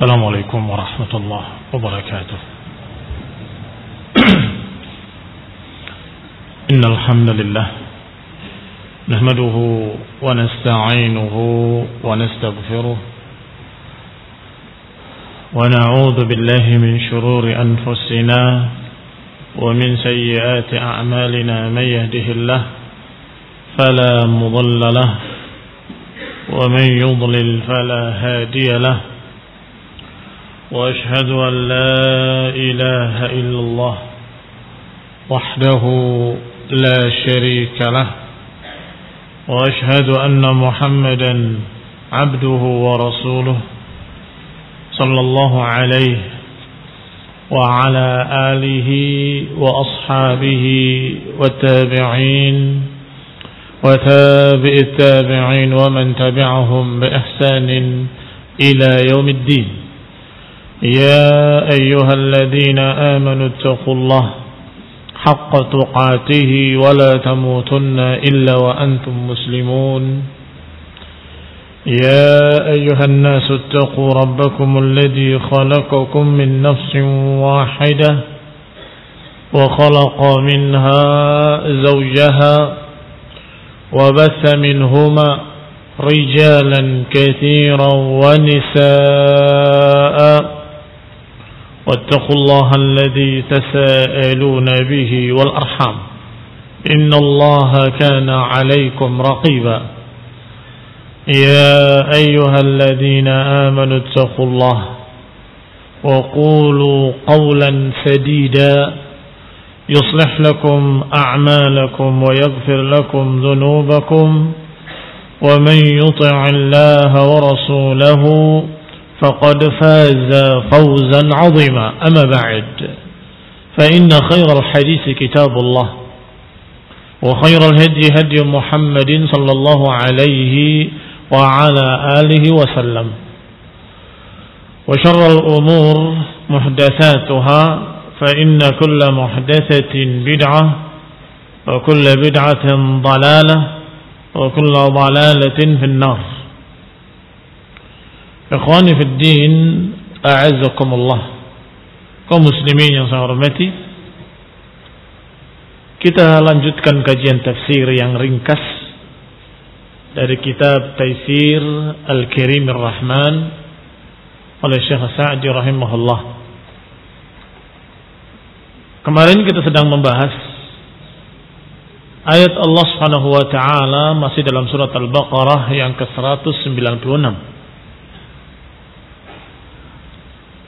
السلام عليكم ورحمة الله وبركاته. إن الحمد لله نحمده ونستعينه ونستغفره ونعوذ بالله من شرور أنفسنا ومن سيئات أعمالنا. من يهده الله فلا مضل له ومن يضلل فلا هادي له، وأشهد أن لا إله إلا الله وحده لا شريك له، وأشهد أن محمدا عبده ورسوله صلى الله عليه وعلى آله وأصحابه والتابعين وتابع التابعين ومن تبعهم بإحسان إلى يوم الدين. يا أيها الذين آمنوا اتقوا الله حق تقاته ولا تموتن إلا وأنتم مسلمون. يا أيها الناس اتقوا ربكم الذي خلقكم من نفس واحدة وخلق منها زوجها وبث منهما رجالا كثيرا ونساء، واتقوا الله الذي تساءلون به والأرحام إن الله كان عليكم رقيبا. يا أيها الذين آمنوا اتقوا الله وقولوا قولا سديدا يصلح لكم أعمالكم ويغفر لكم ذنوبكم، ومن يطع الله ورسوله فقد فاز فوزا عظيما. أما بعد، فإن خير الحديث كتاب الله، وخير الهدي هدي محمد صلى الله عليه وعلى آله وسلم، وشر الأمور محدثاتها، فإن كل محدثة بدعة وكل بدعة ضلالة وكل ضلالة في النار. Ikhwani fi din, a'azzakumullah, kaum muslimin yang saya hormati, kita lanjutkan kajian tafsir yang ringkas dari kitab Taisir Al-Karim Ar-Rahman oleh Syekh Sa'di rahimahullah. Kemarin kita sedang membahas ayat Allah Subhanahu wa taala masih dalam surat Al-Baqarah yang ke-196.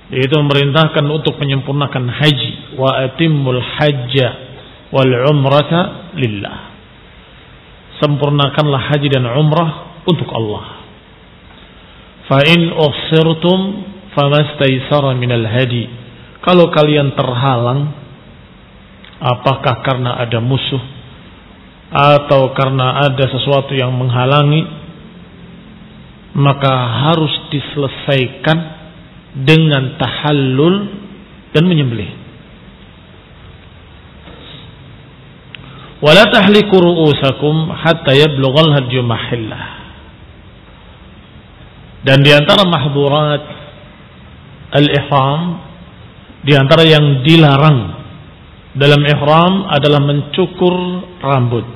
Yaitu memerintahkan untuk menyempurnakan haji, wa atimmul hajja wal umrata lillah. Sempurnakanlah haji dan umrah untuk Allah. Fa in uhsirtum famastaysara minal hadi. Kalau kalian terhalang, apakah karena ada musuh atau karena ada sesuatu yang menghalangi, maka harus diselesaikan dengan tahallul dan menyembelih. Wala tahliku ru'usakum hatta yablughal hadyu mahillah. Dan di antara mahdurat al-ihram, di antara yang dilarang dalam ihram adalah mencukur rambut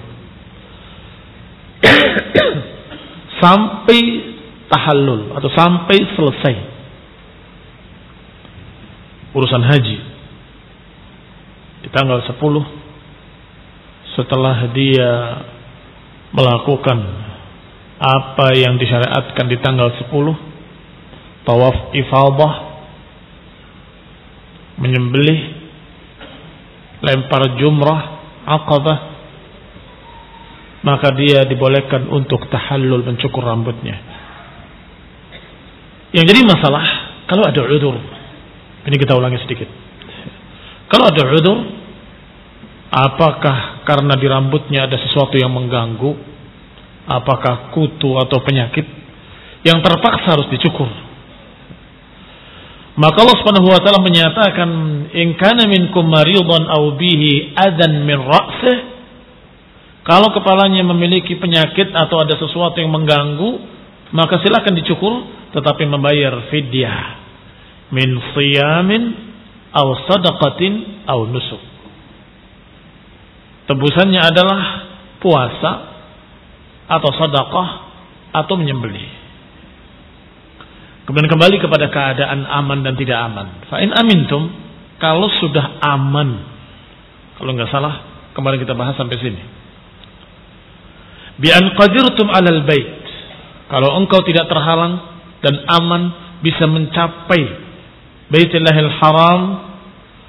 sampai tahallul atau sampai selesai urusan haji di tanggal 10 setelah dia melakukan apa yang disyariatkan di tanggal 10, tawaf ifadah, menyembelih, lempar jumrah aqabah, maka dia dibolehkan untuk tahallul, mencukur rambutnya. Yang jadi masalah kalau ada udzur. Ini kita ulangi sedikit. Kalau ada udzur, apakah karena di rambutnya ada sesuatu yang mengganggu, apakah kutu atau penyakit, yang terpaksa harus dicukur, maka Allah Subhanahu wa taala menyatakan, in kana minkum maridun aw bihi adan min ra'sih, kalau kepalanya memiliki penyakit atau ada sesuatu yang mengganggu, maka silakan dicukur, tetapi membayar fidyah. min siyamin aw sadaqatin aw nusuk. Tebusannya adalah puasa atau sedekah atau menyembelih. Kemudian kembali kepada keadaan aman dan tidak aman. Fa in amintum, kalau sudah aman. Kalau enggak salah, kemarin kita bahas sampai sini. Bi an qadirtum 'alal bait. Kalau engkau tidak terhalang dan aman bisa mencapai Baitullahil Haram,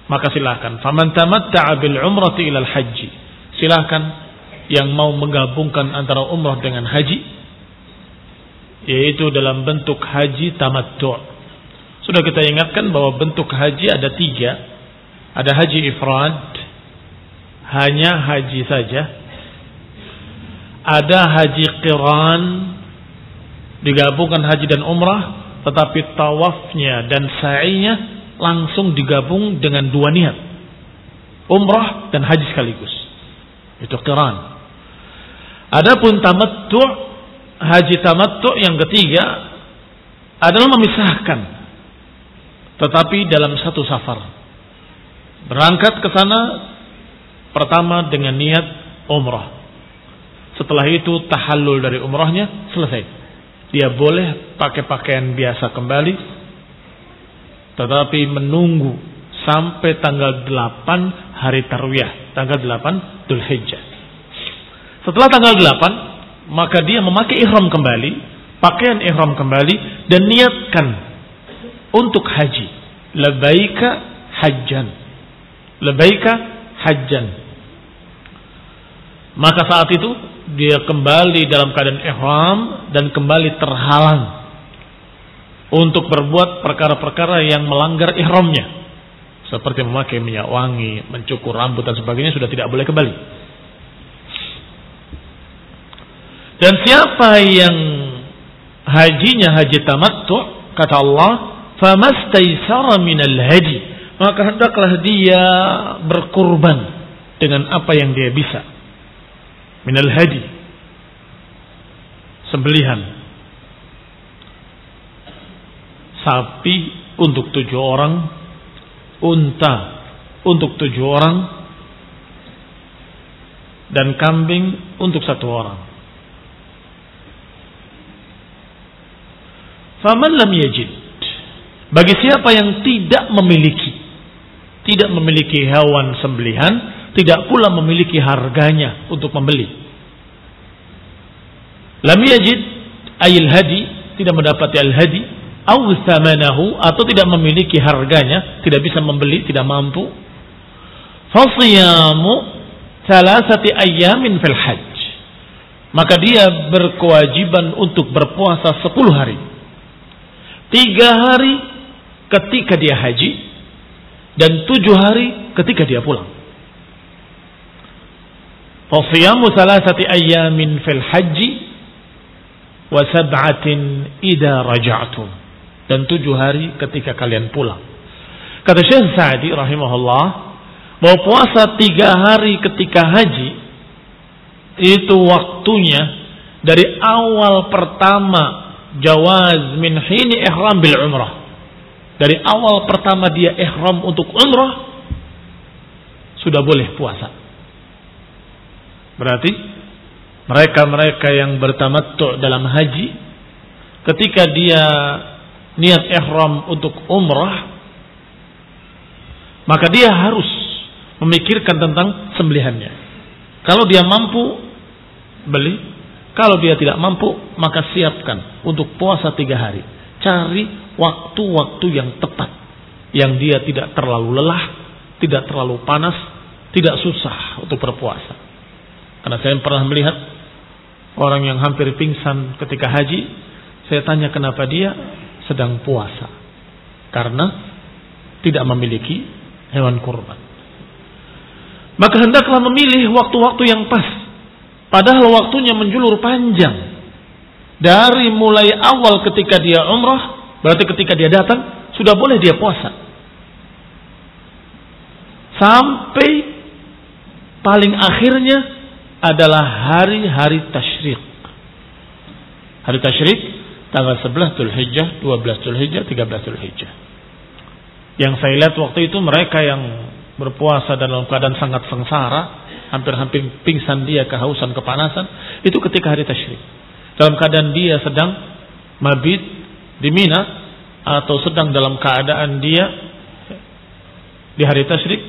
maka silakan. Faman tamatta'a bil umrati ilal haji. Silakan yang mau menggabungkan antara umrah dengan haji, yaitu dalam bentuk haji tamattu'. Sudah kita ingatkan bahwa bentuk haji ada 3. Ada haji ifrad, hanya haji saja. Ada haji qiran, digabungkan haji dan umrah, tetapi tawafnya dan sa'inya langsung digabung dengan 2 niat, umrah dan haji sekaligus. Itu qiran. Adapun tamattu', haji tamattu' yang ketiga adalah memisahkan, tetapi dalam satu safar. Berangkat ke sana pertama dengan niat umrah. Setelah itu tahallul dari umrahnya selesai. Dia boleh pakai pakaian biasa kembali, tetapi menunggu sampai tanggal 8 hari Tarwiyah, tanggal 8 Dzulhijjah. Setelah tanggal 8, maka dia memakai ihram kembali, pakaian ihram kembali, dan niatkan untuk haji. Labbaika hajjan. Labbaika hajjan. Maka saat itu dia kembali dalam keadaan ihram dan kembali terhalang untuk berbuat perkara-perkara yang melanggar ihramnya, seperti memakai minyak wangi, mencukur rambut dan sebagainya, sudah tidak boleh kembali. Dan siapa yang hajinya haji tamattu', kata Allah, famastaysara minal hadi, maka hendaklah dia berkurban dengan apa yang dia bisa. Minal hadi, sembelihan sapi untuk 7 orang, unta untuk 7 orang, dan kambing untuk 1 orang. Faman lam yajid, bagi siapa yang tidak memiliki hewan sembelihan, tidak pula memiliki harganya untuk membeli. Lam yajid ayil hadi, tidak mendapati al-hadi, aw thamanahu, atau tidak memiliki harganya, tidak bisa membeli, tidak mampu. Fasiyamu 3 ayyamin fil hajj, maka dia berkewajiban untuk berpuasa 10 hari. 3 hari ketika dia haji dan 7 hari ketika dia pulang. Fasiyamu 3 ayyamin fil hajji wa 7 idza raja'tum, dan 7 hari ketika kalian pulang. Kata Syekh Sa'di rahimahullah, bahwa puasa 3 hari ketika haji itu waktunya dari awal pertama jawaz min hini ihram bil umrah. Dari awal pertama dia ihram untuk umrah sudah boleh puasa. Berarti mereka-mereka yang bertamattu dalam haji, ketika dia niat ihram untuk umrah, maka dia harus memikirkan tentang sembelihannya. Kalau dia mampu, beli. Kalau dia tidak mampu, maka siapkan untuk puasa 3 hari. Cari waktu-waktu yang tepat, yang dia tidak terlalu lelah, tidak terlalu panas, tidak susah untuk berpuasa. Karena saya pernah melihat orang yang hampir pingsan ketika haji. Saya tanya kenapa dia sedang puasa. Karena tidak memiliki hewan kurban. Maka hendaklah memilih waktu-waktu yang pas. Padahal waktunya menjulur panjang. Dari mulai awal ketika dia umrah, berarti ketika dia datang, sudah boleh dia puasa. Sampai paling akhirnya adalah hari-hari tasyrik. Hari tasyrik tanggal 11 Dzulhijjah, 12 Dzulhijjah, 13 Dzulhijjah. Yang saya lihat waktu itu mereka yang berpuasa dalam keadaan sangat sengsara, hampir-hampir pingsan dia, kehausan, kepanasan, itu ketika hari tasyrik. Dalam keadaan dia sedang mabit di Mina, atau sedang dalam keadaan dia di hari tasyrik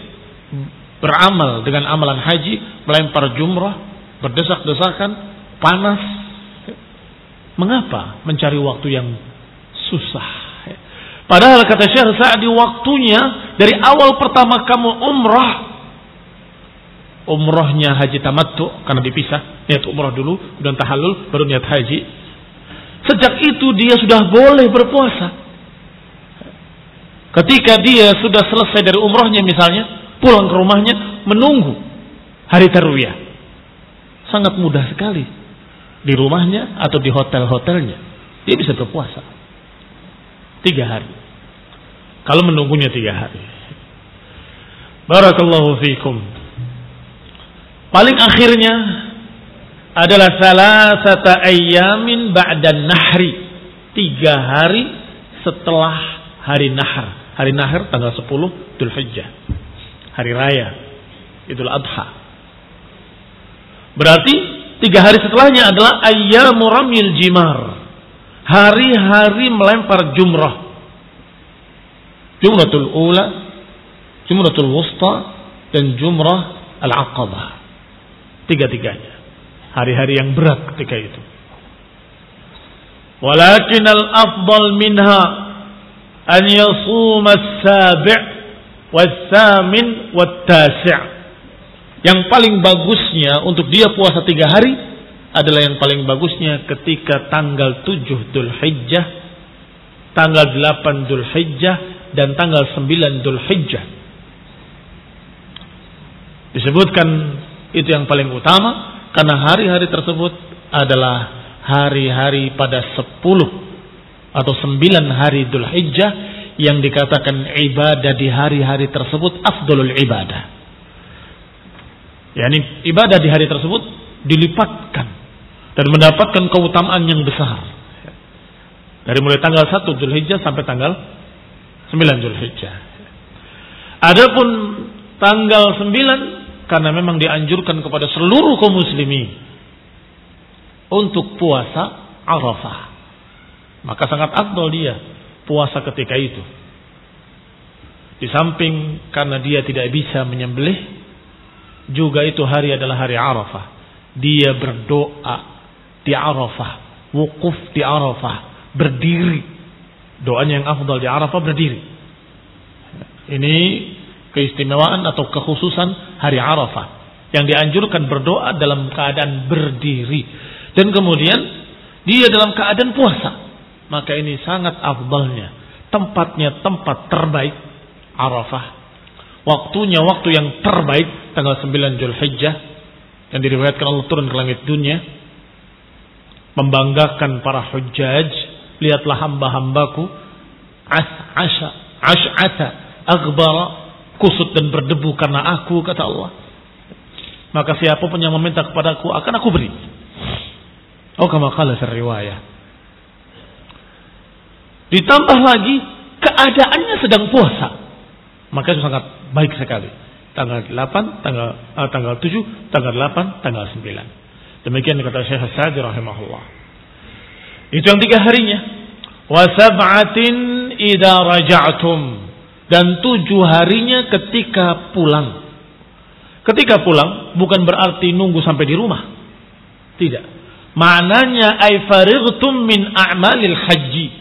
beramal dengan amalan haji, melempar jumrah, berdesak-desakan, panas. Mengapa mencari waktu yang susah? Padahal kata Syekh Sa'di, waktunya dari awal pertama kamu umrahnya haji tamattu, karena dipisah, niat umrah dulu, kemudian tahallul, baru niat haji. Sejak itu dia sudah boleh berpuasa. Ketika dia sudah selesai dari umrahnya misalnya, pulang ke rumahnya, menunggu hari tarwiyah. Sangat mudah sekali. Di rumahnya atau di hotel-hotelnya, dia bisa berpuasa 3 hari. Kalau menunggunya 3 hari. Barakallahu fiikum. Paling akhirnya adalah salasata ayyamin ba'dan nahri. 3 hari setelah hari nahar. Hari nahar tanggal 10 Dzulhijjah. Hari raya Idul Adha. Berarti 3 hari setelahnya adalah ayyamu ramyil jimar. Hari-hari melempar jumrah. Jumratul ula, jumratul wusta, dan jumrah al-aqabah. 3-3-nya. Hari-hari yang berat ketika itu. Walakin al-afdal minha an yasum as-sabi' was-samin wat-tasi'. Yang paling bagusnya untuk dia puasa 3 hari adalah yang paling bagusnya ketika tanggal 7 Dzulhijjah, tanggal 8 Dzulhijjah, dan tanggal 9 Dzulhijjah. Disebutkan itu yang paling utama karena hari-hari tersebut adalah hari-hari pada 10 atau 9 hari Dzulhijjah yang dikatakan ibadah di hari-hari tersebut afdalul ibadah. Yani ibadah di hari tersebut dilipatkan dan mendapatkan keutamaan yang besar. Dari mulai tanggal 1 Dzulhijjah sampai tanggal 9 Dzulhijjah. Adapun tanggal 9 karena memang dianjurkan kepada seluruh kaum muslimin untuk puasa Arafah. Maka sangat afdal dia puasa ketika itu. Di samping karena dia tidak bisa menyembelih, juga itu hari adalah hari Arafah. Dia berdoa di Arafah, wukuf di Arafah, berdiri. Doanya yang afdal di Arafah berdiri. Ini keistimewaan atau kekhususan hari Arafah yang dianjurkan berdoa dalam keadaan berdiri, dan kemudian dia dalam keadaan puasa. Maka ini sangat afdalnya. Tempatnya tempat terbaik Arafah. Waktunya waktu yang terbaik tanggal 9 Dzulhijjah yang diriwayatkan Allah turun ke langit dunia membanggakan para hujjaj. Lihatlah hamba-hambaku ash'ata aghbara, kusut dan berdebu karena aku, kata Allah. Maka siapapun yang meminta kepadaku akan aku beri. Oh, kama qala fi riwayah. Ditambah lagi keadaannya sedang puasa. Maka itu sangat baik sekali. Tanggal 8, tanggal 7, tanggal 8, tanggal 9. Demikian kata Syekh Sa'di rahimahullah. Itu yang 3 harinya. Wa sab'atin idza raja'tum, dan 7 harinya ketika pulang. Ketika pulang bukan berarti nunggu sampai di rumah. Tidak. Maknanya ay farightum min a'malil haji.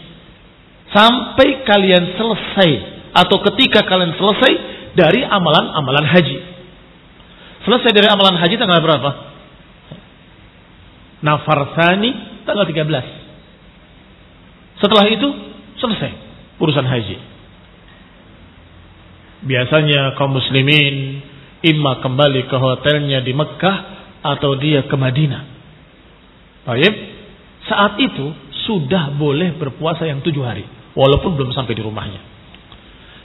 Sampai kalian selesai atau ketika kalian selesai dari amalan-amalan haji. Selesai dari amalan haji tanggal berapa? Nafar Tsani tanggal 13. Setelah itu selesai urusan haji. Biasanya kaum muslimin imma kembali ke hotelnya di Mekah atau dia ke Madinah. Baik, saat itu sudah boleh berpuasa yang 7 hari walaupun belum sampai di rumahnya.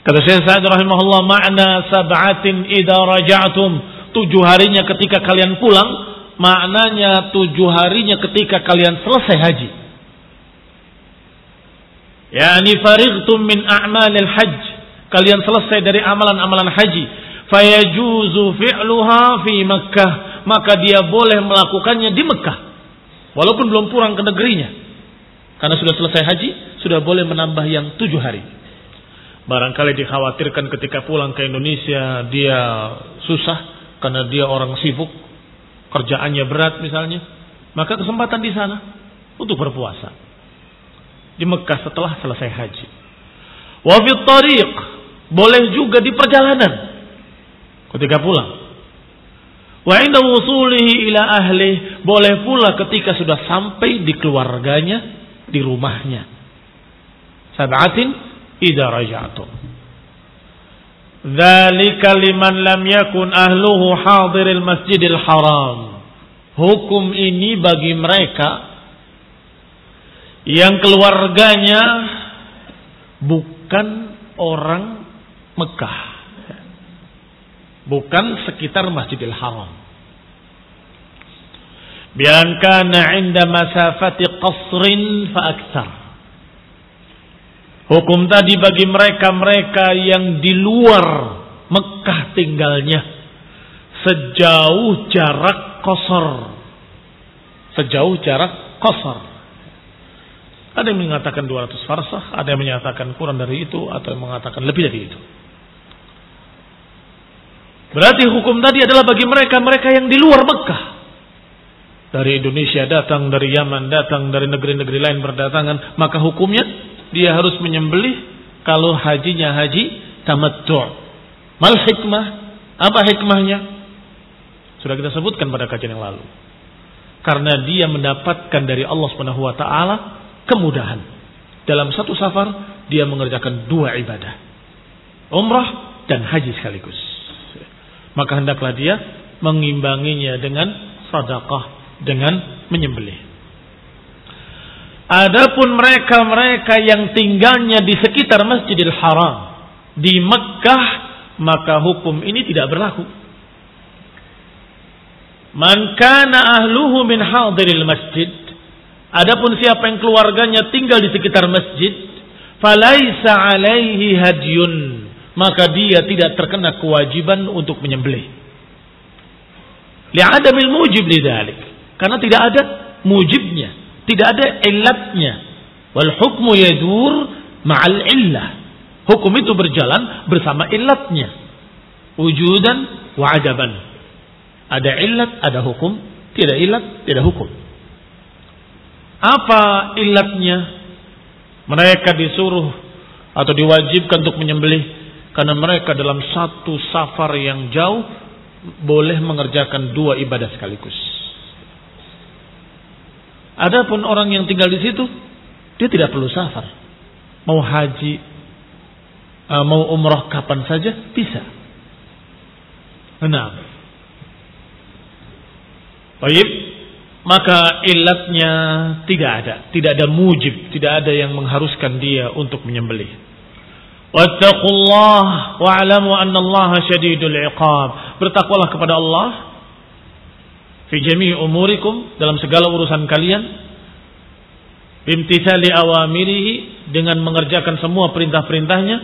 Kata Syekh Sa'di rahimahullah, makna sab'atin idza raja'tum, 7 harinya ketika kalian pulang, maknanya 7 harinya ketika kalian selesai haji. Yani farightum min a'malil hajj, kalian selesai dari amalan-amalan haji, fayajuzu fi'luha fi Makkah, maka dia boleh melakukannya di Mekah walaupun belum pulang ke negerinya. Karena sudah selesai haji, sudah boleh menambah yang 7 hari. Barangkali dikhawatirkan ketika pulang ke Indonesia dia susah karena dia orang sibuk, kerjaannya berat misalnya, maka kesempatan di sana untuk berpuasa di Mekah setelah selesai haji. Wa fi tariq, boleh juga di perjalanan ketika pulang. Wa inda wusulihi ila ahli, boleh pula ketika sudah sampai di keluarganya, di rumahnya. Sab'atin idza raja'tum. Dzalika liman lam yakun ahluhu hadiril masjidil haram. Hukum ini bagi mereka yang keluarganya bukan orang Mekah, bukan sekitar Masjidil Haram. Bian kana 'inda masafati qasrin fa aktsar. Hukum tadi bagi mereka-mereka yang di luar Mekah tinggalnya, sejauh jarak qasar. Sejauh jarak qasar. Ada yang mengatakan 200 farsakh, ada yang menyatakan kurang dari itu, atau yang mengatakan lebih dari itu. Berarti hukum tadi adalah bagi mereka-mereka yang di luar Mekah. Dari Indonesia datang, dari Yaman datang, dari negeri-negeri lain berdatangan, maka hukumnya dia harus menyembelih kalau hajinya haji tamattu'. Mal hikmah? Apa hikmahnya? Sudah kita sebutkan pada kajian yang lalu. Karena dia mendapatkan dari Allah Subhanahu wa taala kemudahan. Dalam satu safar dia mengerjakan 2 ibadah, umrah dan haji sekaligus. Maka hendaklah dia mengimbanginya dengan sedekah, dengan menyembelih. Adapun mereka-mereka yang tinggalnya di sekitar Masjidil Haram di Mekkah, maka hukum ini tidak berlaku. Man kana ahluhu min hadiril masjid, adapun siapa yang keluarganya tinggal di sekitar masjid, falaisa alaihi hadyun, maka dia tidak terkena kewajiban untuk menyembelih. Li'adamil mujib lidzalik, karena tidak ada mujibnya, tidak ada illatnya. Wal hukmu yadur ma'al illah, hukum itu berjalan bersama illatnya, wujudan wa adaban. Ada illat, ada hukum. Tidak illat, tidak hukum. Apa illatnya? Mereka disuruh atau diwajibkan untuk menyembelih karena mereka dalam satu safar yang jauh boleh mengerjakan 2 ibadah sekaligus. Adapun orang yang tinggal di situ, dia tidak perlu safar. Mau haji, mau umrah kapan saja bisa. Nah, baik, maka illatnya tidak ada mujib, tidak ada yang mengharuskan dia untuk menyembelih. Wattaqullah wa'lamu annallaha syadidul iqab. Bertakwalah kepada Allah fi jami'i umurikum, dalam segala urusan kalian, bimtithali awamirihi, dengan mengerjakan semua perintah-perintahnya,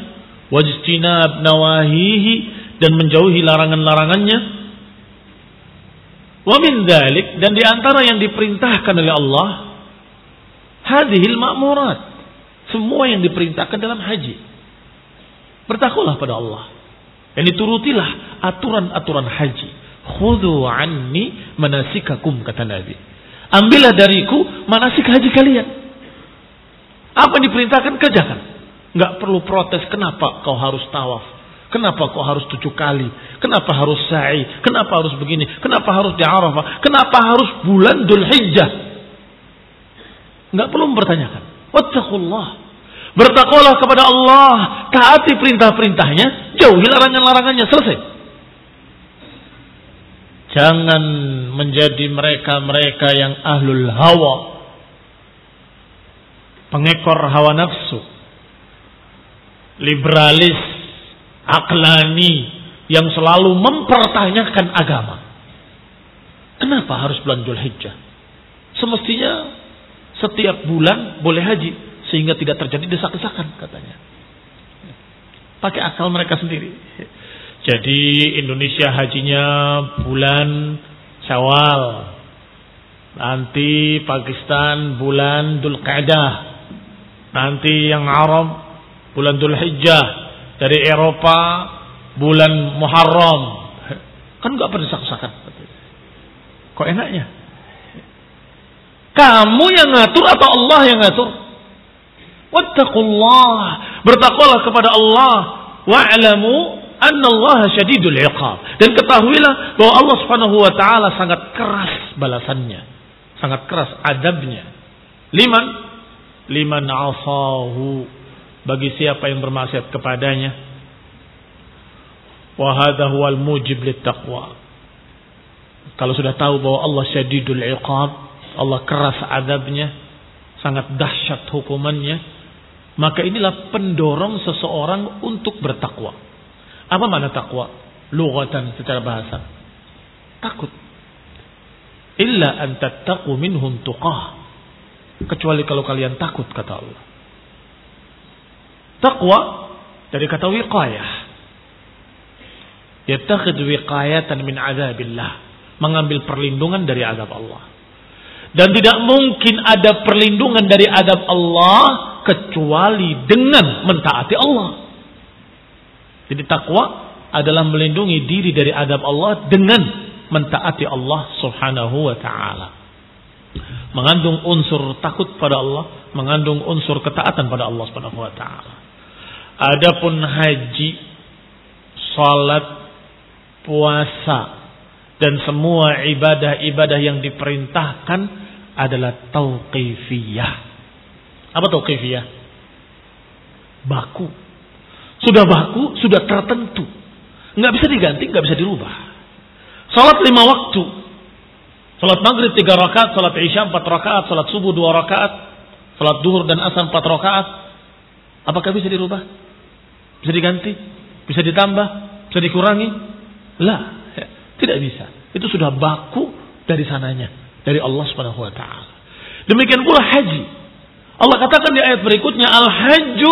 wajtinab nawahihi, dan menjauhi larangan-larangannya. Wa min dzalik, dan di antara yang diperintahkan oleh Allah, hadhil ma'murat, semua yang diperintahkan dalam haji. Bertakwalah pada Allah dan diturutilah aturan-aturan haji. Khudhu anni manasikakum, kata Nabi. Ambillah dariku manasik haji kalian. Apa yang diperintahkan kerjakan. Enggak perlu protes, kenapa kau harus tawaf? Kenapa kau harus 7 kali? Kenapa harus sa'i? Kenapa harus begini? Kenapa harus di Arafah? Kenapa harus bulan Dzulhijjah? Enggak perlu mempertanyakan. Wattaqullah. Bertakwalah kepada Allah, taati perintah-perintahnya, jauhi larangan-larangannya, selesai. Jangan menjadi mereka-mereka yang ahlul hawa, pengekor hawa nafsu, liberalis, aklani, yang selalu mempertanyakan agama. Kenapa harus bulan Dzulhijjah? Semestinya setiap bulan boleh haji, sehingga tidak terjadi desak-desakan, katanya. pakai akal mereka sendiri. Jadi Indonesia hajinya bulan Syawal, nanti Pakistan bulan Dzulqa'dah, nanti yang Arab bulan Dzulhijjah, dari Eropa bulan Muharram. Kan nggak berdesak-desakan. Kok enaknya? Kamu yang ngatur atau Allah yang ngatur? Wattaqullah, bertakwalah kepada Allah. Wa'lamu anna Allah syadidul iqab, dan ketahuilah bahwa Allah Subhanahu wa taala sangat keras balasannya, sangat keras adabnya. Liman asahu, bagi siapa yang bermaksiat kepadanya. Wa hadha huwal mujib littaqwa. Kalau sudah tahu bahwa Allah syadidul iqab, Allah keras adabnya, sangat dahsyat hukumannya, maka inilah pendorong seseorang untuk bertakwa. Apa makna takwa? Lughatan, secara bahasa. Takut. Illa an tattaqu minhum tuqah. Kecuali kalau kalian takut, kata Allah. Takwa dari kata wiqayah. Yattakhid wiqayatan min adzabillah, mengambil perlindungan dari azab Allah. Dan tidak mungkin ada perlindungan dari azab Allah kecuali dengan mentaati Allah. Jadi takwa adalah melindungi diri dari azab Allah dengan mentaati Allah Subhanahu wa taala. Mengandung unsur takut pada Allah, mengandung unsur ketaatan pada Allah Subhanahu wa taala. Adapun haji, salat, puasa dan semua ibadah-ibadah yang diperintahkan adalah tauqifiyah. Apa tauqifiyah? Baku. Sudah baku, sudah tertentu. Nggak bisa diganti, nggak bisa dirubah. Salat 5 waktu. Salat maghrib 3 rakaat, salat isya 4 rakaat, salat subuh 2 rakaat, salat duhur dan asar 4 rakaat. Apakah bisa dirubah? Bisa diganti? Bisa ditambah? Bisa dikurangi? Lah, tidak bisa. Itu sudah baku dari sananya, dari Allah Subhanahu wa taala. Demikian pula haji. Allah katakan di ayat berikutnya, al-hajju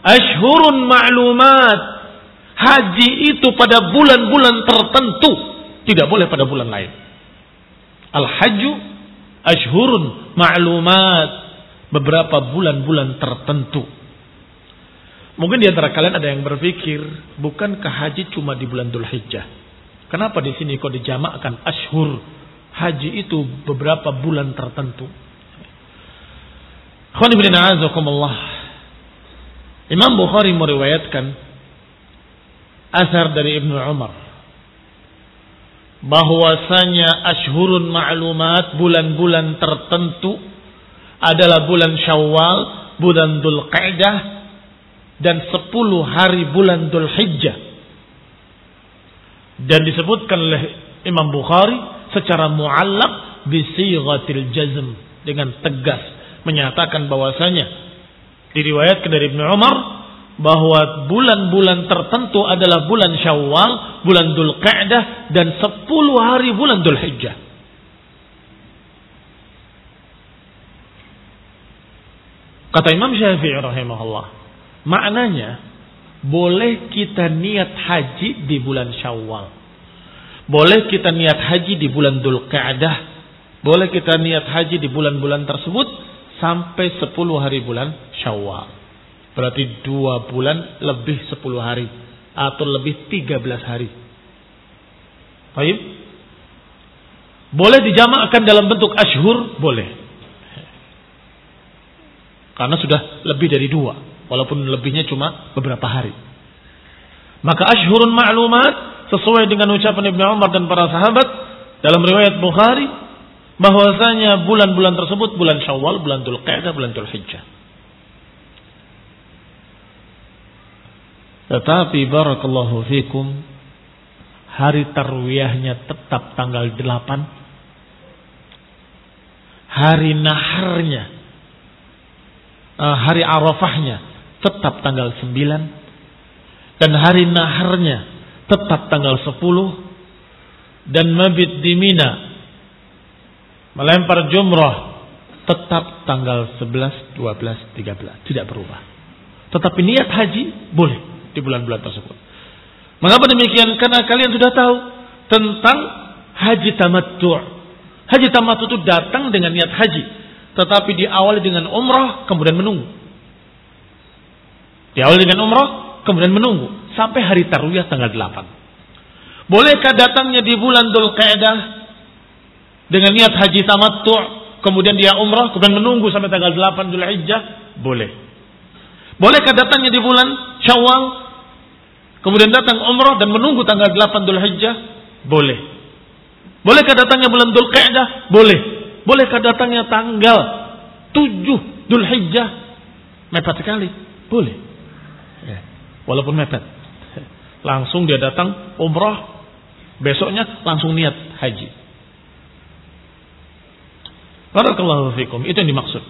ashhurun ma'lumat. Haji itu pada bulan-bulan tertentu, tidak boleh pada bulan lain. Al-hajju ashhurun ma'lumat, beberapa bulan-bulan tertentu. Mungkin di antara kalian ada yang berpikir, bukankah haji cuma di bulan Dzulhijjah? Kenapa di sini kok dijamakkan ashhur? Haji itu beberapa bulan tertentu. Imam Bukhari meriwayatkan asar dari Ibnu Umar bahwasanya ashhurun ma'lumat, bulan-bulan tertentu adalah bulan Syawal, bulan Dzulqa'dah, dan 10 hari bulan Dzulhijjah. Dan disebutkan oleh Imam Bukhari secara mu'allaq bisighatil jazm, dengan tegas menyatakan bahwasanya diriwayatkan dari Ibnu Umar bahwa bulan-bulan tertentu adalah bulan Syawal, bulan Dzulqa'dah, dan 10 hari bulan Dzulhijjah. Kata Imam Syafi'i rahimahullah, maknanya boleh kita niat haji di bulan Syawal, boleh kita niat haji di bulan Dzulqa'dah, boleh kita niat haji di bulan-bulan tersebut sampai 10 hari bulan Syawal. Berarti 2 bulan lebih 10 hari atau lebih 13 hari. Baik? Boleh dijamakkan dalam bentuk ashhur, boleh. Karena sudah lebih dari 2, walaupun lebihnya cuma beberapa hari. Maka ashhurun ma'lumat sesuai dengan ucapan Ibnu Umar dan para sahabat dalam riwayat Bukhari bahwasanya bulan-bulan tersebut bulan Syawal, bulan Dzulqa'dah, bulan Dzulhijjah. Tetapi barakallahu fikum, hari tarwiyahnya tetap tanggal 8, hari naharnya, hari Arafahnya tetap tanggal 9, dan hari naharnya tetap tanggal 10, dan mabit di Mina, melempar jumrah tetap tanggal 11, 12, 13, tidak berubah. Tetapi niat haji boleh di bulan-bulan tersebut. Mengapa demikian? Karena kalian sudah tahu tentang haji tamattu'. Haji tamattu' itu datang dengan niat haji, tetapi diawali dengan umrah kemudian menunggu. Diawali dengan umrah kemudian menunggu sampai hari tarwiyah tanggal 8. Bolehkah datangnya di bulan Dzulqa'dah dengan niat haji tamattu', kemudian dia umrah kemudian menunggu sampai tanggal 8 Dzulhijjah? Boleh. Bolehkah datangnya di bulan Syawal kemudian datang umrah dan menunggu tanggal 8 Dzulhijjah? Boleh. Bolehkah datangnya bulan Dzulqa'dah? Boleh. Bolehkah datangnya tanggal 7 Dzulhijjah? Mepet sekali. Boleh. Walaupun mepet. Langsung dia datang umrah, besoknya langsung niat haji. Barakallahu fikum. Itu yang dimaksud.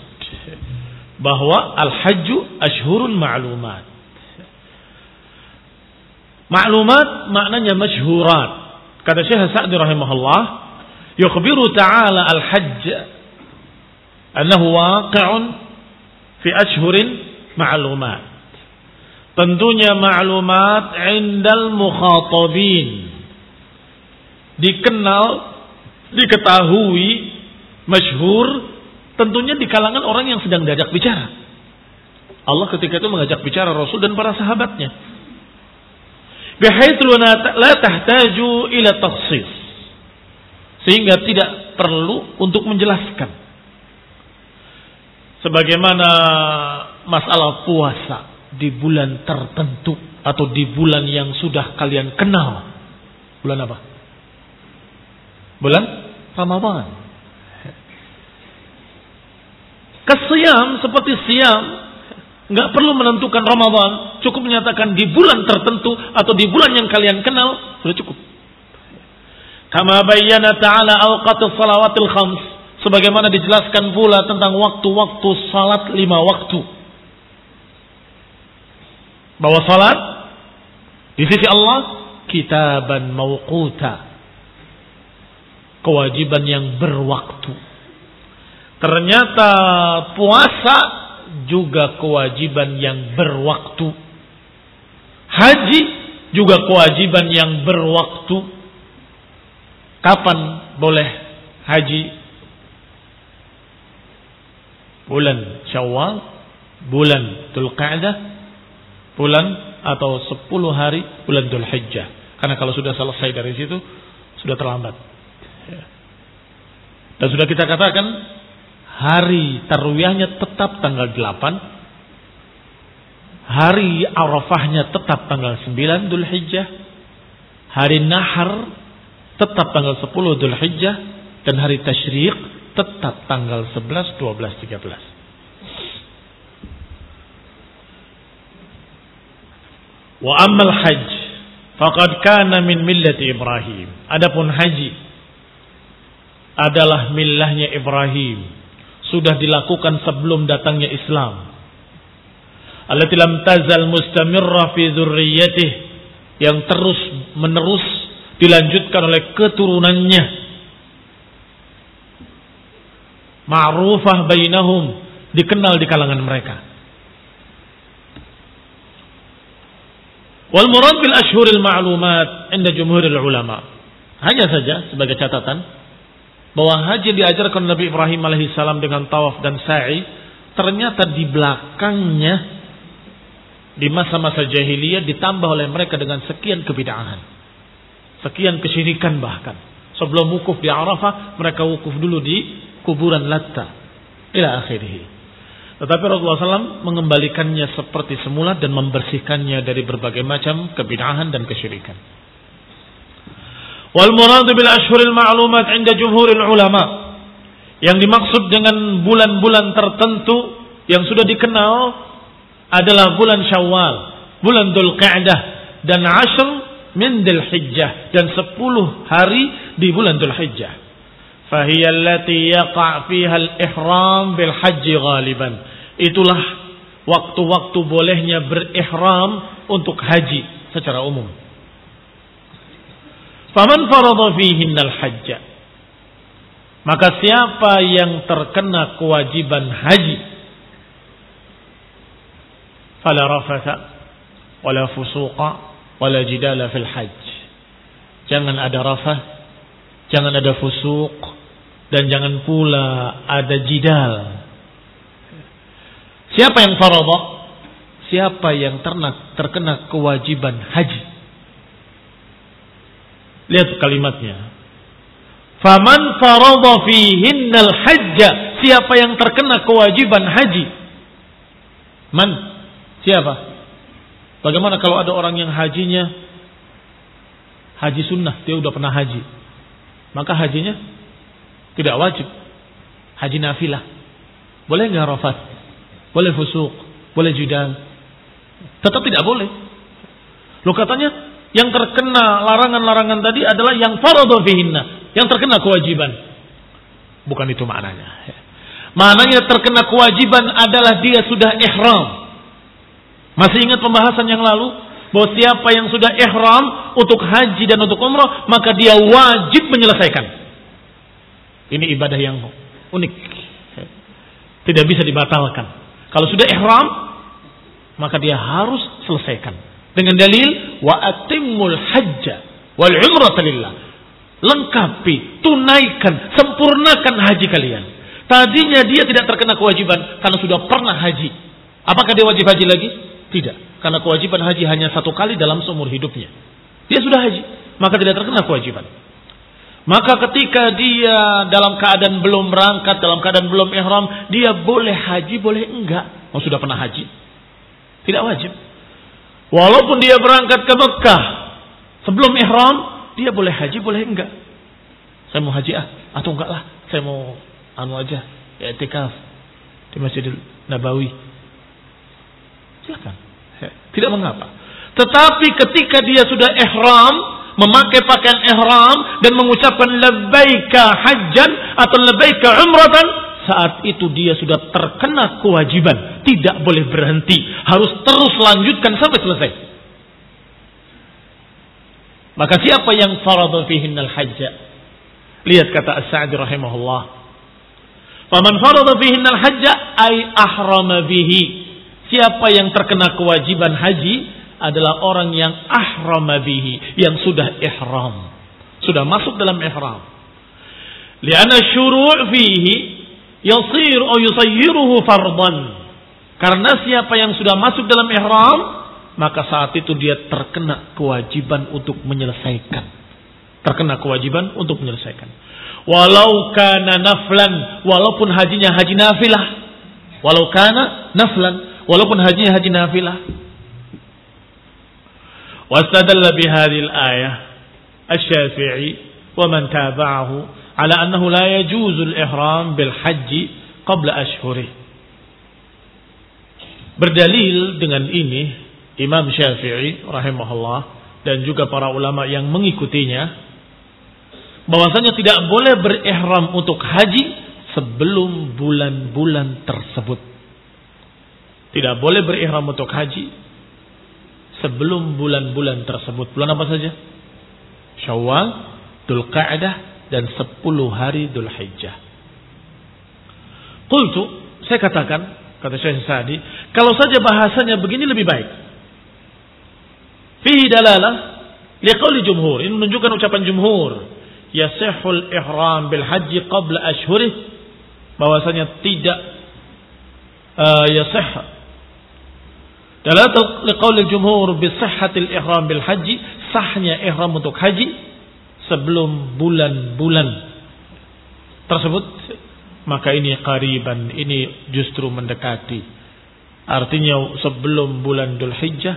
Bahwa al-hajju ashhurun ma'lumat. Ma'lumat maknanya masyhurat. Kata Syekh Sa'di rahimahullah, yukhbiru ta'ala al-hajj annahu waqi'un fi ashhurin ma'lumat. Tentunya ma'lumat indal mukhatabin. Dikenal, diketahui, masyhur tentunya di kalangan orang yang sedang diajak bicara. Allah ketika itu mengajak bicara Rasul dan para sahabatnya. Bihaitsu la tahtaju ila takhsis. Sehingga tidak perlu untuk menjelaskan. Sebagaimana masalah puasa di bulan tertentu atau di bulan yang sudah kalian kenal. Bulan apa? Bulan Ramadan. Kesiyam seperti siyam, nggak perlu menentukan Ramadan, cukup menyatakan di bulan tertentu atau di bulan yang kalian kenal sudah cukup. Kama bayyana ta'ala awqatus salawatil khams, sebagaimana dijelaskan pula tentang waktu-waktu salat 5 waktu. Bahwa salat di sisi Allah kitaban mauquta, kewajiban yang berwaktu. Ternyata puasa juga kewajiban yang berwaktu. Haji juga kewajiban yang berwaktu. Kapan boleh haji? Bulan Syawal, bulan Dzulqa'dah, bulan atau 10 hari bulan Dzulhijjah. Karena kalau sudah selesai dari situ sudah terlambat. Dan sudah kita katakan hari tarwiyahnya tetap tanggal 8. Hari Arafahnya tetap tanggal 9 Dzulhijjah. Hari Nahar tetap tanggal 10 Dzulhijjah. Dan hari Tasyriq tetap tanggal 11, 12, 13. Wa ammal hajj faqad kana min millati Ibrahim. Adapun haji adalah millahnya Ibrahim, sudah dilakukan sebelum datangnya Islam. Allati lam tazal mustamirra fi dzurriyyatihi, yang terus menerus dilanjutkan oleh keturunannya. Ma'rufah bainahum, dikenal di kalangan mereka. Wal murad bil ashhuril ma'lumat inda jumhuril ulama. Hanya saja sebagai catatan bahwa haji diajarkan Nabi Ibrahim alaihissalam dengan tawaf dan sa'i, ternyata di belakangnya di masa-masa jahiliyah ditambah oleh mereka dengan sekian kebid'ahan, sekian kesyirikan. Bahkan sebelum wukuf di Arafah mereka wukuf dulu di kuburan Latta ila akhirih. Tetapi Rasulullah SAW mengembalikannya seperti semula dan membersihkannya dari berbagai macam kebid'ahan dan kesyirikan. Wal muradu bil ashhuril ma'lumat 'inda jumhuril ulama, yang dimaksud dengan bulan-bulan tertentu yang sudah dikenal adalah bulan Syawal, bulan Dzulqa'dah, dan 10 min Dzulhijjah, dan 10 hari di bulan Dzulhijjah. Fahiya allati yaqa' fiha al-ihram bil haji ghaliban. Itulah waktu-waktu bolehnya berihram untuk haji secara umum. Faman farada fihinnal hajja, maka siapa yang terkena kewajiban haji, fala rafatha, wala fusuqa wala jidala fil hajj. Jangan ada rafath, jangan ada fusuq, dan jangan pula ada jidal. Siapa yang faradha? Siapa yang terkena kewajiban haji? Lihat kalimatnya. Faman faradha fihinnal hajja. Siapa yang terkena kewajiban haji? Man? Siapa? Bagaimana kalau ada orang yang hajinya haji sunnah, dia udah pernah haji, maka hajinya tidak wajib, haji nafilah. Boleh nggak rafath? Boleh fusuq? Boleh jidal? Tetap tidak boleh. Lo katanya yang terkena larangan-larangan tadi adalah yang faradha fihinna, yang terkena kewajiban. Bukan itu maknanya. Maknanya terkena kewajiban adalah dia sudah ihram. Masih ingat pembahasan yang lalu? Bahwa siapa yang sudah ihram untuk haji dan untuk umrah, maka dia wajib menyelesaikan. Ini ibadah yang unik. Tidak bisa dibatalkan. Kalau sudah ihram, maka dia harus selesaikan. Dengan dalil, wa atimmul hajja wal umrata lillah. Lengkapi, tunaikan, sempurnakan haji kalian. Tadinya dia tidak terkena kewajiban karena sudah pernah haji. Apakah dia wajib haji lagi? Tidak. Karena kewajiban haji hanya satu kali dalam seumur hidupnya. Dia sudah haji, maka tidak terkena kewajiban. Maka ketika dia dalam keadaan belum berangkat, dalam keadaan belum ihram, dia boleh haji, boleh enggak. Oh, sudah pernah haji, tidak wajib. Walaupun dia berangkat ke Mekah sebelum ihram, dia boleh haji, boleh enggak. Saya mau haji atau enggak lah. Saya mau aja, i'tikaf di Masjidil Nabawi. Silakan. Tidak mengapa. Tetapi ketika dia sudah ihram, memakai pakaian ihram dan mengucapkan labbaika hajjan atau labbaika umratan, saat itu dia sudah terkena kewajiban, tidak boleh berhenti, harus terus lanjutkan sampai selesai. Maka siapa yang faradha fihinnal hajja? Lihat kata As-Sa'di rahimahullah. Faman faradha fihinnal hajja ay ahrama bihi. Siapa yang terkena kewajiban haji adalah orang yang ahrama bihi, yang sudah ihram, sudah masuk dalam ihram. Li'anna syuru' fihi yasir atau yusayyiruhu fardan. Karena siapa yang sudah masuk dalam ihram, maka saat itu dia terkena kewajiban untuk menyelesaikan. Terkena kewajiban untuk menyelesaikan. Walau kana naflan, walaupun hajinya haji nafilah. Walau kana naflan, walaupun hajinya haji nafilah. Wastadalla bihadhihi al-ayah Asy-Syafi'i wa man tabi'ahu ala annahu la yajuzu al-ihram bil haji qabla ashhurih. Berdalil dengan ini Imam Syafi'i rahimahullah dan juga para ulama yang mengikutinya bahwasanya tidak boleh berihram untuk haji sebelum bulan-bulan tersebut. Tidak boleh berihram untuk haji sebelum bulan-bulan tersebut. Bulan apa saja? Syawal, Dzulqa'dah, dan 10 hari Dzulhijjah. Qultu, saya katakan, kata Syekh Sa'di, kalau saja bahasanya begini lebih baik. Fihi dalalah liqauli jumhur. Ini menunjukkan ucapan jumhur. Yasihul ihram bil haji qabla ashhurih. Bahwasanya tidak yasih. Dalalah liqauli jumhur bi sihhatil ihram bil haji, sahnya ihram untuk haji sebelum bulan-bulan tersebut. Maka ini qariban, ini justru mendekati. Artinya sebelum bulan Dzulhijjah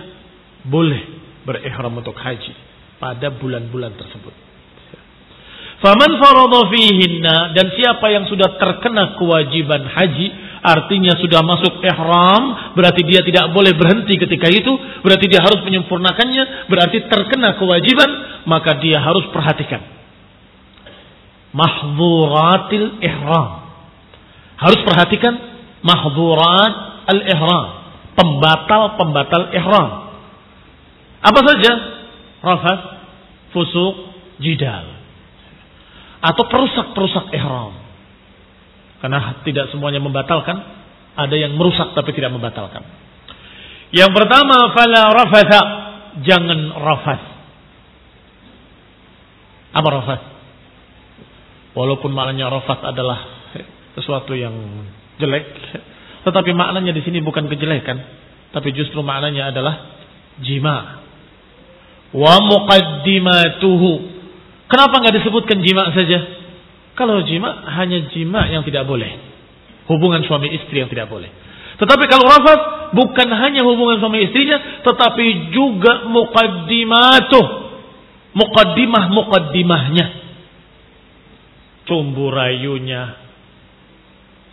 boleh berihram untuk haji pada bulan-bulan tersebut. Faman faradha fihinna, dan siapa yang sudah terkena kewajiban haji, artinya sudah masuk ihram, berarti dia tidak boleh berhenti ketika itu, berarti dia harus menyempurnakannya, berarti terkena kewajiban, maka dia harus perhatikan mahdhuratil ihram. Harus perhatikan mahdhurat al-ihram, pembatal-pembatal ihram. Apa saja? Rafath, fusuq, jidal, atau perusak-perusak ihram. Karena tidak semuanya membatalkan, ada yang merusak tapi tidak membatalkan. Yang pertama, fala rafatha, jangan rafath. Apa rafath? Walaupun maknanya rafath adalah sesuatu yang jelek, tetapi maknanya di sini bukan kejelekan, tapi justru maknanya adalah jima. Wa muqaddimatuhu. Kenapa enggak disebutkan jima saja? Kalau jima hanya jima yang tidak boleh, hubungan suami istri yang tidak boleh. Tetapi kalau rafath bukan hanya hubungan suami istrinya, tetapi juga muqaddimatuh, muqaddimahnya, cumbu rayunya,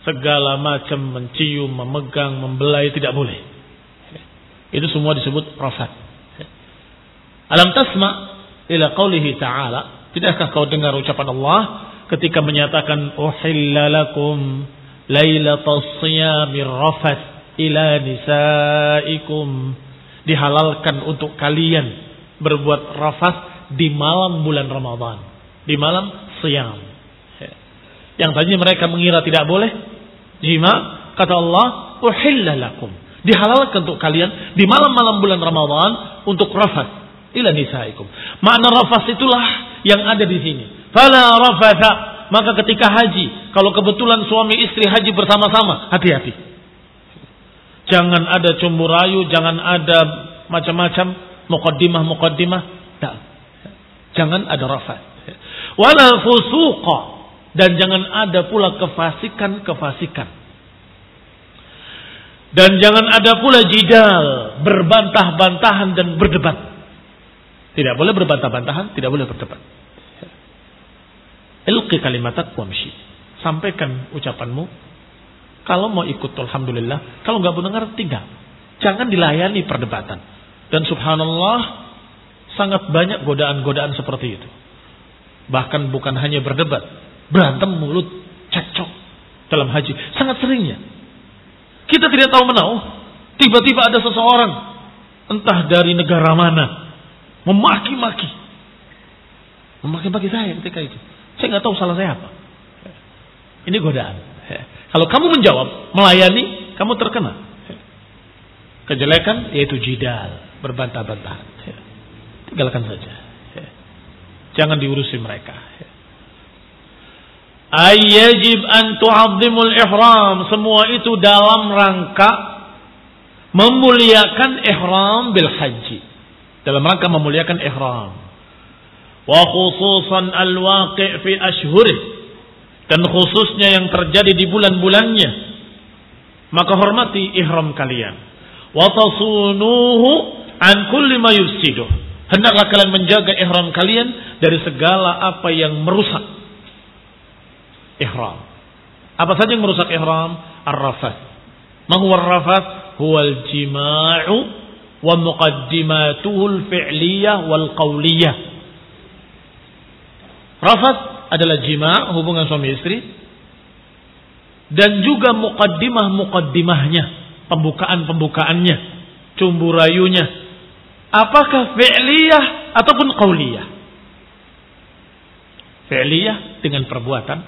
segala macam mencium, memegang, membelai tidak boleh. Itu semua disebut rafath. Alam tasma ila qaulihi ta'ala, tidakkah kau dengar ucapan Allah ketika menyatakan uhilla lakum lailatas siyamir rafath ila nisaikum, dihalalkan untuk kalian berbuat rafath di malam bulan Ramadan, di malam siyam. Yang tadinya mereka mengira tidak boleh jima, kata Allah uhilla lakum, dihalalkan untuk kalian di malam-malam bulan Ramadan untuk rafath ila nisaikum. Makna rafath itulah yang ada di sini. Fala rafatha, maka ketika haji, kalau kebetulan suami istri haji bersama-sama, hati-hati. Jangan ada cumbu rayu, jangan ada macam-macam muqaddimah. Tak. Jangan ada rafath. Wala fusuqa, dan jangan ada pula kefasikan. Dan jangan ada pula jidal, berbantah-bantahan dan berdebat. Tidak boleh berbantah-bantahan, tidak boleh berdebat. Ilqi kalimatak wamshi. Sampaikan ucapanmu. Kalau mau ikut alhamdulillah, kalau enggak mendengar tinggal. Jangan dilayani perdebatan. Dan subhanallah, sangat banyak godaan-godaan seperti itu. Bahkan bukan hanya berdebat, berantem mulut, cekcok dalam haji. Sangat seringnya. Kita tidak tahu menahu, tiba-tiba ada seseorang entah dari negara mana memaki-maki saya ketika itu. Saya nggak tahu salah saya apa. Ini godaan. Kalau kamu menjawab, melayani, kamu terkena kejelekan, yaitu jidal, berbantah-bantahan. Tinggalkan saja. Jangan diurusi mereka. Ayyajib an tu'azzimul ihram. Semua itu dalam rangka memuliakan ihram bil haji. Dalam rangka memuliakan ihram. Wa khususan al-waqi' fi ashhurih, dan khususnya yang terjadi di bulan-bulannya, maka hormati ihram kalian. Wa tasunuhu an kulli ma yufsiduh, hendaklah kalian menjaga ihram kalian dari segala apa yang merusak ihram. Apa saja yang merusak ihram? Ar-rafath. Ma huwa ar-rafath? Huwa al-jima'u wa muqaddimatuhu al-fi'liyah wal qawliyah. Rafath adalah jima', hubungan suami istri, dan juga muqaddimahnya, pembukaannya, cumbu rayunya. Apakah fi'liyah ataupun qawliyah? Fi'liyah dengan perbuatan,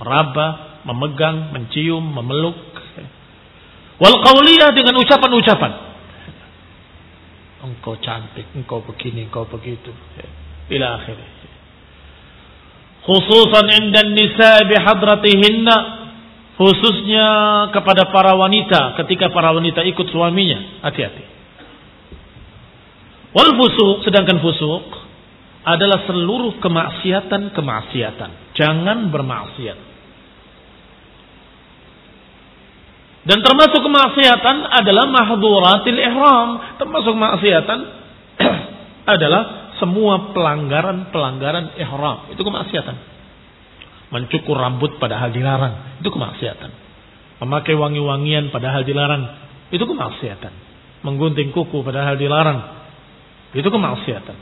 meraba, memegang, mencium, memeluk. Wal qawliyah dengan ucapan-ucapan. Engkau cantik, engkau begini, engkau begitu, ila akhirih. Khususan indan nisa bihadratihinna, khususnya kepada para wanita ketika para wanita ikut suaminya, hati-hati. Wal fusuq, sedangkan fusuq adalah seluruh kemaksiatan. Jangan bermaksiat. Dan termasuk kemaksiatan adalah mahdhuratil ihram. Termasuk kemaksiatan adalah semua pelanggaran ihram. Itu kemaksiatan. Mencukur rambut padahal dilarang, itu kemaksiatan. Memakai wangi-wangian padahal dilarang, itu kemaksiatan. Menggunting kuku padahal dilarang, itu kemaksiatan.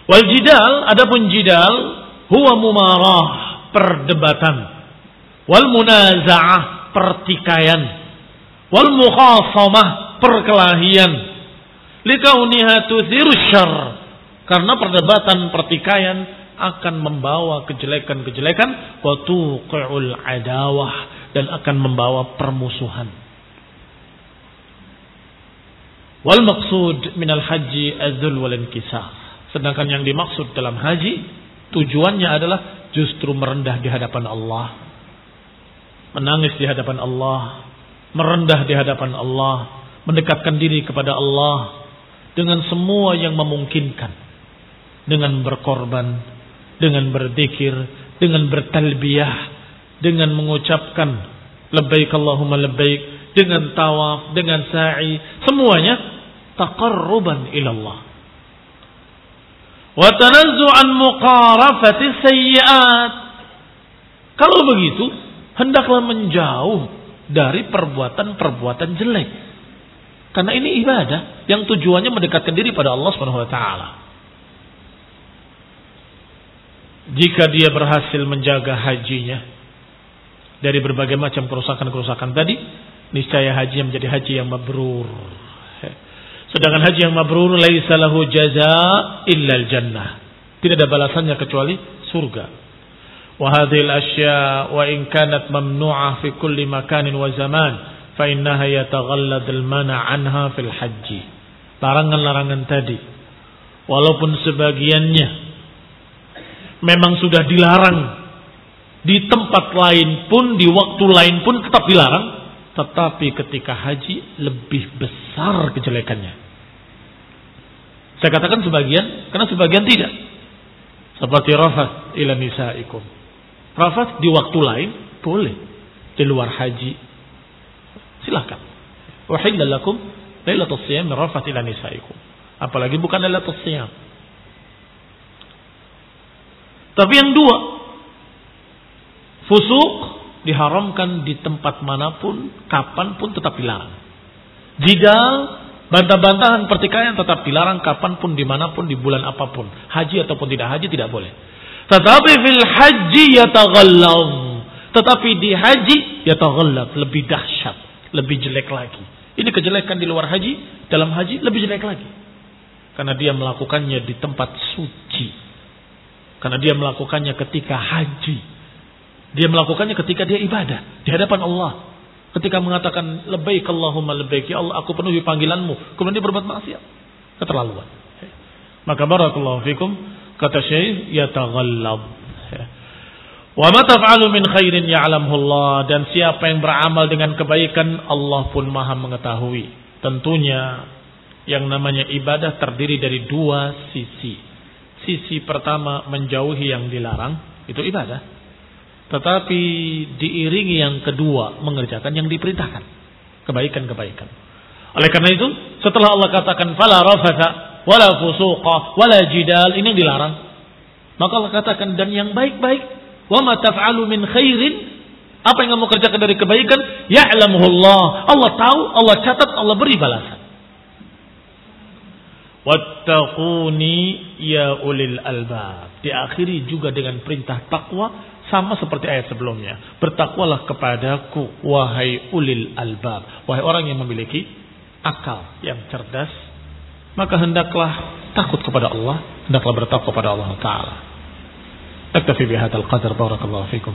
Wal jidal, adapun jidal, huwa mumarah, perdebatan. Wal munaza'ah, pertikaian. Wal mukhasamah, perkelahian. Likauniha tuthiru syarr, karena perdebatan, pertikaian akan membawa kejelekan-kejelekan, wa tuqi'ul adawah, dan akan membawa permusuhan. Wal maqsud minal haji adzul wal inkisar. Sedangkan yang dimaksud dalam haji tujuannya adalah justru merendah di hadapan Allah, menangis di hadapan Allah, merendah di hadapan Allah, mendekatkan diri kepada Allah dengan semua yang memungkinkan, dengan berkorban, dengan berzikir, dengan bertalbiyah, dengan mengucapkan labbaik Allahumma labbaik, dengan tawaf, dengan sa'i, semuanya taqarruban ila Allah. Wa tanazzu an muqarafati sayyi'at. Kalau begitu, hendaklah menjauh dari perbuatan-perbuatan jelek. Karena ini ibadah yang tujuannya mendekatkan diri pada Allah Subhanahu wa taala. Jika dia berhasil menjaga hajinya dari berbagai macam kerusakan-kerusakan tadi, niscaya haji menjadi haji yang mabrur. Sedangkan haji yang mabrur laisa lahu jazaa illa al-jannah. Tidak ada balasannya kecuali surga. Wa hadhil asya wa in kanat mamnu'ah fi kulli makanin wa zaman fa innaha yataghallad al-mana' anha fil haji. Larangan-larangan tadi walaupun sebagiannya memang sudah dilarang di tempat lain pun, di waktu lain pun tetap dilarang, tetapi ketika haji lebih besar kejelekannya. Saya katakan sebagian, karena sebagian tidak. Seperti rafath ila nisaikum. Rafath di waktu lain boleh, di luar haji silakan. Uhilla lakum lailatul shiyam rafath ila nisaikum. Apalagi bukan lailatul shiyam. Tapi yang dua, fusuk diharamkan di tempat manapun, kapanpun tetap dilarang. Jidal, bantah-bantahan, pertikaian tetap dilarang kapanpun, dimanapun, di bulan apapun. Haji ataupun tidak haji tidak boleh. Tetapi fil haji yataghallab. Tetapi di haji yataghallab, lebih dahsyat, lebih jelek lagi. Ini kejelekan di luar haji, dalam haji lebih jelek lagi. Karena dia melakukannya di tempat suci. Karena dia melakukannya ketika haji. Dia melakukannya ketika dia ibadah di hadapan Allah. Ketika mengatakan labbaik Allahumma labbaik, ya Allah aku penuhi panggilanmu, kemudian dia berbuat maksiat, keterlaluan. Maka barakallahu fikum, kata Syekh, yataghallab. Wa ma taf'alu min khairin ya'lamhu Allah, dan siapa yang beramal dengan kebaikan Allah pun Maha mengetahui. Tentunya yang namanya ibadah terdiri dari dua sisi. Sisi pertama menjauhi yang dilarang, itu ibadah. Tetapi diiringi yang kedua mengerjakan yang diperintahkan, kebaikan-kebaikan. Oleh karena itu, setelah Allah katakan fala rafatha wala fusuqa wala jidal, ini yang dilarang, maka Allah katakan dan yang baik-baik, wa ma taf'alu min khairin, apa yang kamu kerjakan dari kebaikan, ya'lamuhu Allah, Allah tahu, Allah catat, Allah beri balasan. Wattaquni ya ulil albab. Diakhiri juga dengan perintah takwa, sama seperti ayat sebelumnya. Bertakwalah kepadaku wahai ulil albab, wahai orang yang memiliki akal yang cerdas. Maka hendaklah takut kepada Allah, hendaklah bertakwa kepada Allah Ta'ala. Naktafi bihadzal qadar, barakallahu fikum.